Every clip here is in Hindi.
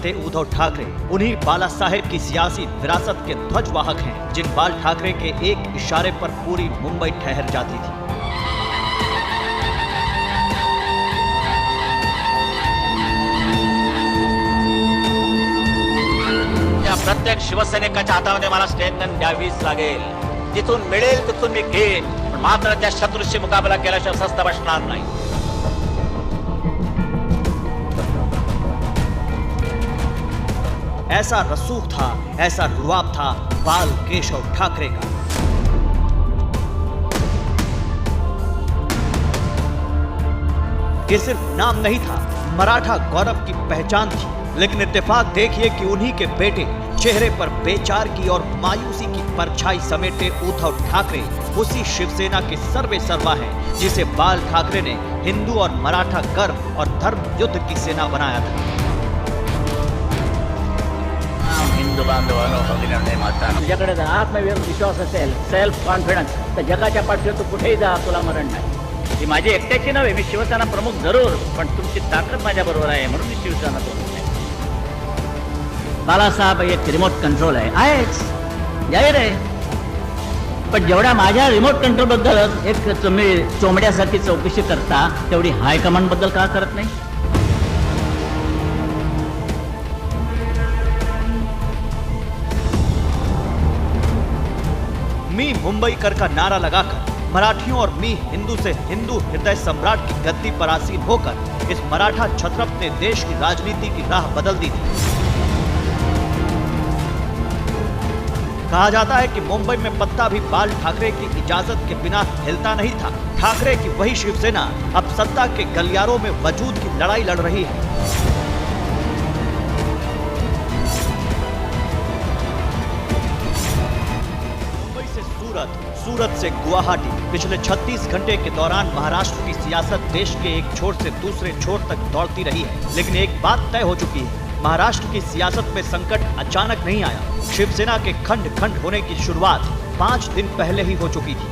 सकते उद्धव ठाकरे उन्हीं बाला साहेब की सियासी विरासत के ध्वजवाहक हैं, जिन बाल ठाकरे के एक इशारे पर पूरी मुंबई ठहर जाती थी। प्रत्येक शिवसैनिकाच्या हातामध्ये मला स्टेटमेंट द्यावीच लागेल। जिथून मिळेल तिथून मी घेईन, पण मात्र त्या शत्रूशी मुकाबला केल्याशिवाय स्वस्थ बसणार नाही। ऐसा रसूख था, ऐसा रुआब था बाल केशव ठाकरे का। ये सिर्फ नाम नहीं था, मराठा गौरव की पहचान थी। लेकिन इत्तेफाक देखिए कि उन्हीं के बेटे चेहरे पर बेचार की और मायूसी की परछाई समेटे उद्धव ठाकरे उसी शिवसेना के सर्वे सर्वा हैं, जिसे बाल ठाकरे ने हिंदू और मराठा गर्व और धर्म युद्ध की सेना बनाया था। हिंदू बांधवांनो, भगिनींनो, मातांनो, तुझ्याकडे जर आत्मविश्वास असेल, सेल्फ कॉन्फिडन्स, तर जगाच्या पाठीवर तू कुठेही जा, तुला मरण नाही। ही माझी एकट्याची नव्हे, मी शिवसेना प्रमुख जरूर, पण तुमची ताकद माझ्या बरोबर आहे, म्हणून मी शिवसेना प्रमुख आहे। बालासाहेब एक रिमोट कंट्रोल आहेच, जाहीर आहे, पण जेवढा माझ्या रिमोट कंट्रोल बद्दल एक तुम्ही चोमड्यासारखी चौकशी करता, तेवढी हायकमांड बद्दल का करत नाही? मी मुंबईकर का नारा लगाकर मराठियों और मी हिंदू से हिंदू हृदय सम्राट की गद्दी पर आसीन होकर इस मराठा छत्रप ने देश की राजनीति की राह बदल दी थी। कहा जाता है कि मुंबई में पत्ता भी बाल ठाकरे की इजाजत के बिना हिलता नहीं था। ठाकरे की वही शिवसेना अब सत्ता के गलियारों में वजूद की लड़ाई लड़ रही है। मुंबई से सूरत, सूरत से गुवाहाटी, पिछले 36 घंटे के दौरान महाराष्ट्र की सियासत देश के एक छोर से दूसरे छोर तक दौड़ती रही है। लेकिन एक बात तय हो चुकी है, महाराष्ट्र की सियासत में संकट अचानक नहीं आया। शिवसेना के खंड खंड होने की शुरुआत 5 दिन पहले ही हो चुकी थी।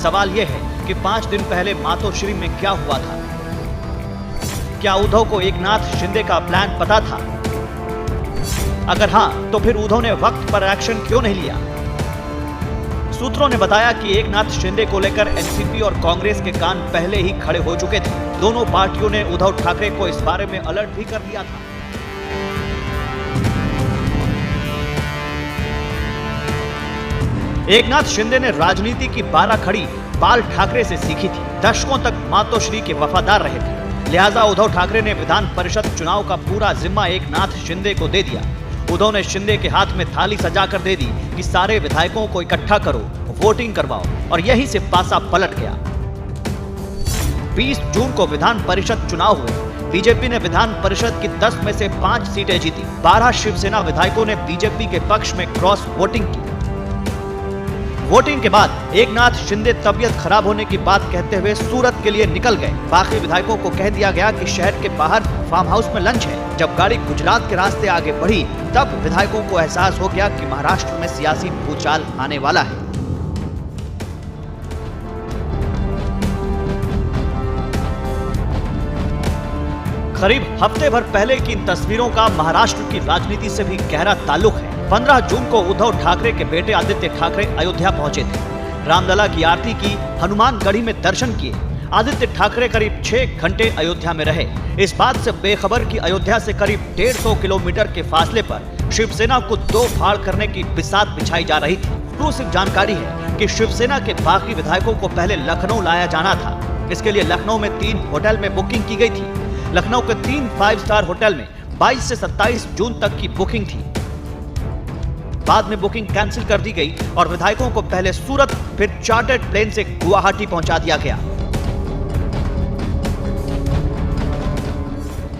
सवाल यह है कि 5 दिन पहले मातोश्री में क्या हुआ था? क्या उद्धव को एकनाथ शिंदे का प्लान पता था? अगर हां, तो फिर उद्धव ने वक्त पर एक्शन क्यों नहीं लिया? सूत्रों ने बताया कि एकनाथ शिंदे को लेकर एनसीपी और कांग्रेस के कान पहले ही खड़े हो चुके थे। दोनों पार्टियों ने उद्धव ठाकरे को इस बारे में अलर्ट भी कर दिया था। एकनाथ शिंदे ने राजनीति की बाराखड़ी बाल ठाकरे से सीखी थी। दशकों तक मातोश्री के वफादार रहे थे, लिहाजा उद्धव ठाकरे ने विधान परिषद चुनाव का पूरा जिम्मा एकनाथ शिंदे को दे दिया। उद्धव ने शिंदे के हाथ में थाली सजाकर दे दी कि सारे विधायकों को इकट्ठा करो, वोटिंग करवाओ, और यहीं से पासा पलट गया। 20 जून को विधान परिषद चुनाव हुए। बीजेपी ने विधान परिषद की 10 में से 5 सीटें जीती। 12 शिवसेना विधायकों ने बीजेपी के पक्ष में क्रॉस वोटिंग की। वोटिंग के बाद एकनाथ शिंदे तबीयत खराब होने की बात कहते हुए सूरत के लिए निकल गए। बाकी विधायकों को कह दिया गया कि शहर के बाहर फार्म हाउस में लंच है। जब गाड़ी गुजरात के रास्ते आगे बढ़ी, तब विधायकों को एहसास हो गया कि महाराष्ट्र में सियासी भूचाल आने वाला है। करीब हफ्ते भर पहले की इन तस्वीरों का महाराष्ट्र की राजनीति से भी गहरा ताल्लुक है। 15 जून को उद्धव ठाकरे के बेटे आदित्य ठाकरे अयोध्या पहुंचे थे। रामलला की आरती की, हनुमानगढ़ी में दर्शन किए। आदित्य ठाकरे करीब 6 घंटे अयोध्या में रहे। इस बात से बेखबर कि अयोध्या से करीब 150 किलोमीटर के फासले पर शिवसेना को दो फाड़ करने की बिसात बिछाई जा रही थी। एक्सक्लूसिव जानकारी है कि शिवसेना के बाकी विधायकों को पहले लखनऊ लाया जाना था। इसके लिए लखनऊ में 3 होटल में बुकिंग की गई थी। लखनऊ के 3 5 स्टार होटल में 22 से 27 जून तक की बुकिंग थी। बाद में बुकिंग कैंसिल कर दी गई और विधायकों को पहले सूरत, फिर चार्टर्ड प्लेन से गुवाहाटी पहुंचा दिया गया।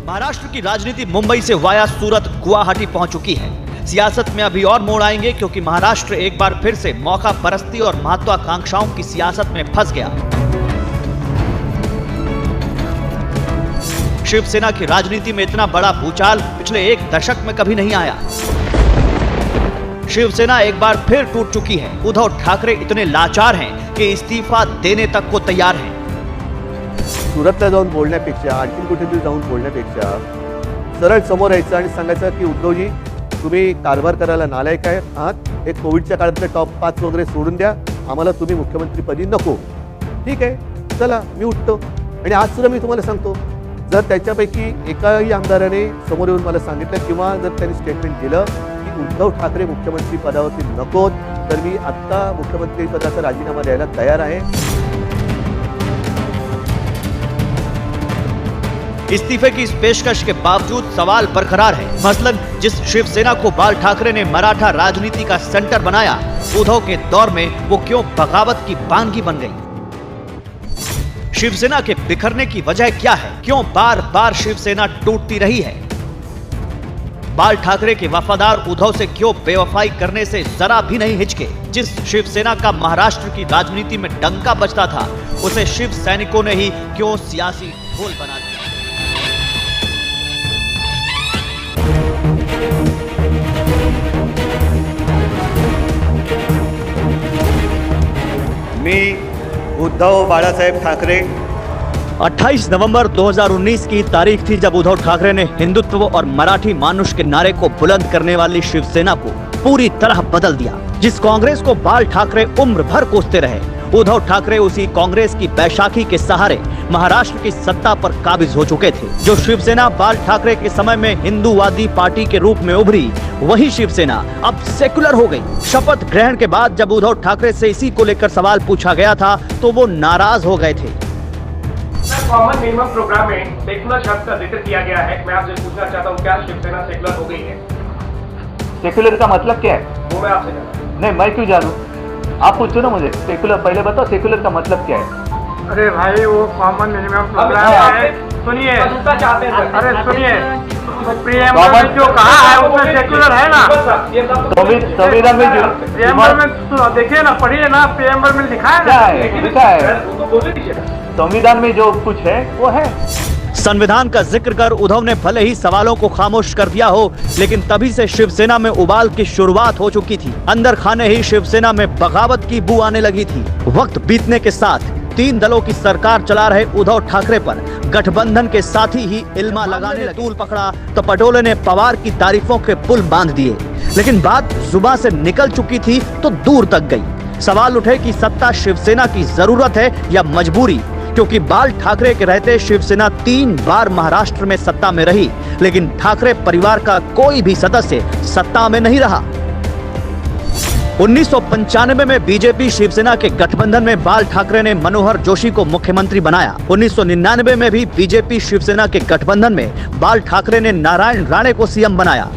महाराष्ट्र की राजनीति मुंबई से वाया सूरत, गुवाहाटी पहुंच चुकी है। सियासत में अभी और मोड़ आएंगे, क्योंकि महाराष्ट्र एक बार फिर से मौका परस्ती और महत्वाकांक्षाओं की सियासत में फंस गया। शिवसेना की राजनीति में इतना बड़ा भूचाल पिछले 1 दशक में कभी नहीं आया। शिवसेना एक बार फिर टूट चुकी है। उद्धव ठाकरे इतने लाचार हैं कि इस्तीफा देने तक को तैयार हैं। सुरतला जाऊन बोलण्यापेक्षा, आणखी कुठेतरी जाऊन बोलण्यापेक्षा सरळ समोर यायचं आणि सांगायचं की उद्धवजी तुम्ही कारभार करायला नालायक आहात, एक कोविडच्या काळातले टॉप 5 वगैरे सोडून द्या, आम्हाला तुम्ही मुख्यमंत्रीपदी नको. ठीक आहे, चला मी उठतो. आणि आज सुद्धा मी तुम्हाला सांगतो, जर त्याच्यापैकी एकाही आमदाराने समोर येऊन मला सांगितलं किंवा जर त्यांनी स्टेटमेंट दिलं की उद्धव ठाकरे मुख्यमंत्री पदावरती नकोत, तर मी आत्ता मुख्यमंत्री पदाचा राजीनामा द्यायला तयार आहे. इस्तीफे की इस पेशकश के बावजूद सवाल बरकरार है. मसलन जिस शिवसेना को बाल ठाकरे ने मराठा राजनीति का सेंटर बनाया, उद्धव के दौर में वो क्यों बगावत की बानगी बन गई? शिवसेना के बिखरने की वजह क्या है? क्यों बार बार शिवसेना टूटती रही है? बाल ठाकरे के वफादार उद्धव से क्यों बेवफाई करने से जरा भी नहीं हिचके? जिस शिवसेना का महाराष्ट्र की राजनीति में डंका बजता था, उसे शिव सैनिकों ने ही क्यों सियासी ढोल बना दिया? मी उद्धव बाळासाहेब ठाकरे 28 नवंबर 2019 की तारीख थी जब उद्धव ठाकरे ने हिंदुत्व और मराठी मानुष के नारे को बुलंद करने वाली शिवसेना को पूरी तरह बदल दिया. जिस कांग्रेस को बाल ठाकरे उम्र भर कोसते रहे, उद्धव ठाकरे उसी कांग्रेस की बैसाखी के सहारे महाराष्ट्र की सत्ता पर काबिज हो चुके थे. जो शिवसेना बाल ठाकरे के समय में हिंदूवादी पार्टी के रूप में उभरी, वही शिवसेना अब सेकुलर हो गई. शपथ ग्रहण के बाद जब उद्धव ठाकरे से इसी को लेकर सवाल पूछा गया था, तो वो नाराज हो गए थे. कॉमन मिनिमम प्रोग्राम में सेकुलर शब्द का जिक्र किया गया है. मैं आपसे पूछना चाहता हूँ, क्या शिवसेना सेकुलर हो गई है? सेक्युलर का मतलब क्या है? वो मैं आपसे जानता हूं. नहीं, मैं क्यों जानूं? आप पूछो ना मुझे. सेक्युलर पहले बताओ, सेक्युलर का मतलब क्या है? अरे भाई, वो कॉमन मिनिमम प्रोग्राम है. सुनिए, अरे सुनिए, प्रियम्बर में जो कहा है उसमें सेकुलर है ना. संविधान में जो प्रियम्बर में देखिए ना, पढ़िए ना, प्रियम्बर में लिखा है. क्या है? लिखा है संविधान में जो कुछ है वो है. संविधान का जिक्र कर उद्धव ने भले ही सवालों को खामोश कर दिया हो, लेकिन तभी से शिवसेना में उबाल की शुरुआत हो चुकी थी. अंदर खाने ही शिवसेना में बगावत की बू आने लगी थी. वक्त बीतने के साथ 3 दलों की सरकार चला रहे उद्धव ठाकरे पर गठबंधन के साथी ही इल्मा लगाने तूल पकड़ा तो पटोले ने पवार की तारीफों के पुल बांध दिए. लेकिन बात जुबान से निकल चुकी थी तो दूर तक गई. सवाल उठे कि सत्ता शिवसेना की जरूरत है या मजबूरी, क्योंकि बाल ठाकरे के रहते शिवसेना 3 बार महाराष्ट्र में सत्ता में रही, लेकिन ठाकरे परिवार का कोई भी सदस्य सत्ता में नहीं रहा. 1995 में बीजेपी शिवसेना के गठबंधन में बाल ठाकरे ने मनोहर जोशी को मुख्यमंत्री बनाया. 1999 में भी बीजेपी शिवसेना के गठबंधन में बाल ठाकरे ने नारायण राणे को सीएम बनाया.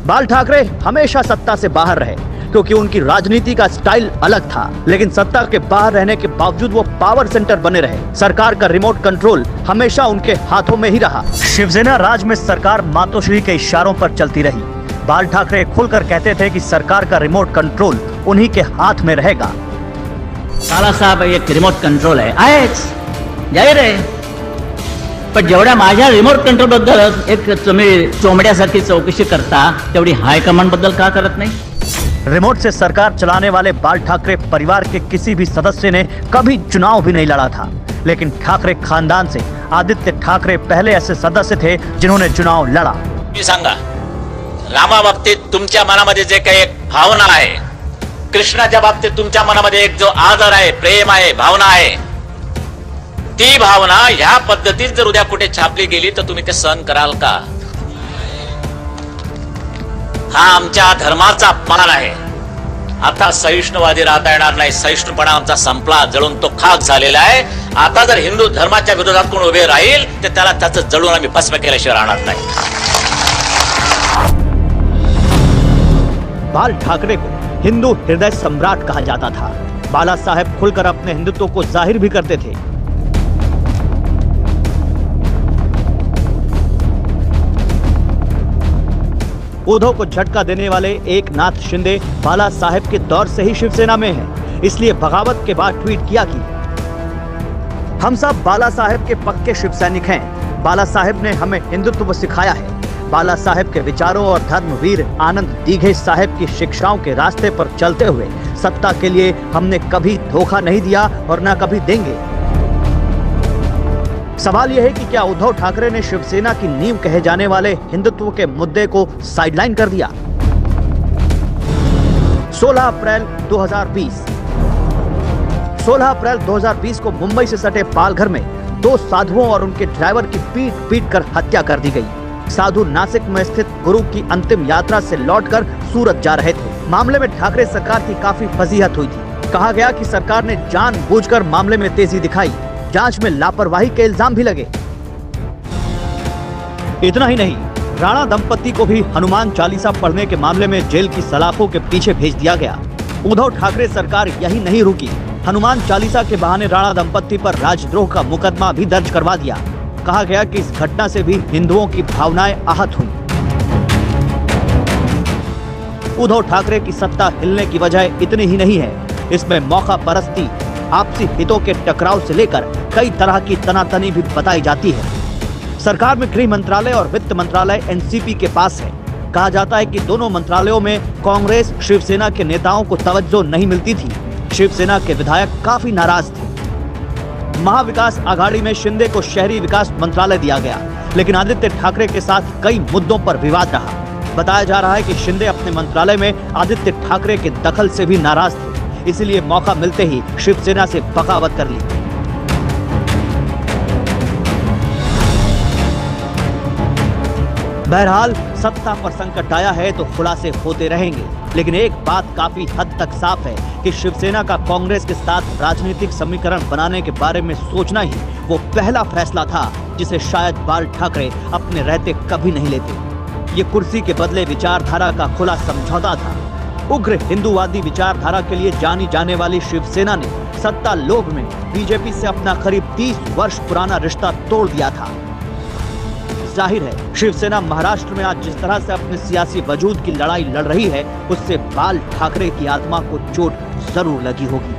बाल ठाकरे हमेशा सत्ता से बाहर रहे, क्योंकि उनकी राजनीति का स्टाइल अलग था. लेकिन सत्ता के बाहर रहने के बावजूद वो पावर सेंटर बने रहे. सरकार का रिमोट कंट्रोल हमेशा उनके हाथों में ही रहा. शिवसेना राज में सरकार मातोश्री के इशारों पर चलती रही. बाल ठाकरे खुलकर कहते थे कि सरकार का रिमोट कंट्रोल उन्हीं के हाथ में रहेगा. बाळासाहेब एक रिमोट कंट्रोल आहेच, जाहीर आहे. पण जेवढ्या माझ्या रिमोट कंट्रोल बद्दल एक तुम्ही चोमड्यासारखी चौकशी करता, तेवढी हायकमांड बद्दल का करत नाही? रिमोट से सरकार चलाने वाले बाल ठाकरे परिवार के किसी भी सदस्य ने कभी चुनाव भी नहीं लड़ा था. लेकिन ठाकरे खानदान से आदित्य ठाकरे पहले ऐसे सदस्य थे जिन्होंने चुनाव लड़ा. मी सांगा, रामा बाबतीत तुमच्या मनामध्ये जे काही एक भावना आहे, कृष्णाच्या बाबतीत तुमच्या मनामध्ये एक जो आदर आहे, प्रेम आहे, भावना आहे, ती भावना ह्या पद्धतीत जर उद्या कुठे छापली गेली तर तुम्ही ते सहन कराल का? हा आमच्या धर्माचा अपमान आहे. आता सहिष्णुवादी राहता येणार नाही. सहिष्णुपणा आमचा संपला, जळून तो खाक झालेला आहे. आता जर हिंदू धर्माच्या विरोधात कोण उभे राहील तर त्याला त्याचं जळून आम्ही भस्म केल्याशिवाय राहणार नाही. बाल ठाकरे को हिंदू हृदय सम्राट कहा जाता था. बाला साहेब खुलकर अपने हिंदुत्व को जाहिर भी करते थे. उद्धव को झटका देने वाले एक नाथ शिंदे बाला साहेब के दौर से ही शिवसेना में हैं. इसलिए बगावत के बाद ट्वीट किया कि हम सब बाला साहेब के पक्के शिव सैनिक हैं. बाला साहेब ने हमें हिंदुत्व सिखाया है. बाला साहेब के विचारों और धर्मवीर आनंद दीघे साहेब की शिक्षाओं के रास्ते पर चलते हुए सत्ता के लिए हमने कभी धोखा नहीं दिया और न कभी देंगे. सवाल यह है कि क्या उद्धव ठाकरे ने शिवसेना की नींव कहे जाने वाले हिंदुत्व के मुद्दे को साइडलाइन कर दिया? 16 अप्रैल 2020 को मुंबई से सटे पालघर में 2 साधुओं और उनके ड्राइवर की पीट कर हत्या कर दी गई। साधु नासिक में स्थित गुरु की अंतिम यात्रा से लौटकर सूरत जा रहे थे। मामले में ठाकरे सरकार की काफी फजीहत हुई थी। कहा गया कि सरकार ने जानबूझकर मामले में तेजी दिखाई, जांच में लापरवाही के इल्जाम भी लगे। इतना ही नहीं, राणा दंपति को भी हनुमान चालीसा पढ़ने के मामले में जेल की सलाखों के पीछे भेज दिया गया। उद्धव ठाकरे सरकार यही नहीं रुकी, हनुमान चालीसा के बहाने राणा दंपति पर राजद्रोह का मुकदमा भी दर्ज करवा दिया। कहा गया कि इस घटना से भी हिंदुओं की भावनाएं आहत हुई। उद्धव ठाकरे की सत्ता हिलने की वजह इतनी ही नहीं है, इसमें मौका परस्ती, आपसी हितों के टकराव से लेकर कई तरह की तनातनी भी बताई जाती है। सरकार में गृह मंत्रालय और वित्त मंत्रालय एनसीपी के पास है। कहा जाता है कि दोनों मंत्रालयों में कांग्रेस शिवसेना के नेताओं को तवज्जो नहीं मिलती थी। शिवसेना के विधायक काफी नाराज थे। महाविकास आघाड़ी में शिंदे को शहरी विकास मंत्रालय दिया गया, लेकिन आदित्य ठाकरे के साथ कई मुद्दों पर विवाद रहा। बताया जा रहा है कि शिंदे अपने मंत्रालय में आदित्य ठाकरे के दखल से भी नाराज थे, इसलिए मौका मिलते ही शिवसेना से बगावत कर ली। बहरहाल सत्ता पर संकट आया है तो खुलासे होते रहेंगे, लेकिन एक बात काफी हद तक साफ है कि शिवसेना का कांग्रेस के साथ राजनीतिक समीकरण बनाने के बारे में सोचना ही वो पहला फैसला था जिसे शायद बाल ठाकरे अपने रहते कभी नहीं लेते। ये कुर्सी के बदले विचारधारा का खुला समझौता था। उग्र हिंदूवादी विचारधारा के लिए जानी जाने वाली शिवसेना ने सत्ता लोभ में बीजेपी से अपना करीब 30 वर्ष पुराना रिश्ता तोड़ दिया था। जाहिर है, शिवसेना महाराष्ट्र में आज जिस तरह से अपने सियासी वजूद की लड़ाई लड़ रही है, उससे बाल ठाकरे की आत्मा को चोट जरूर लगी होगी।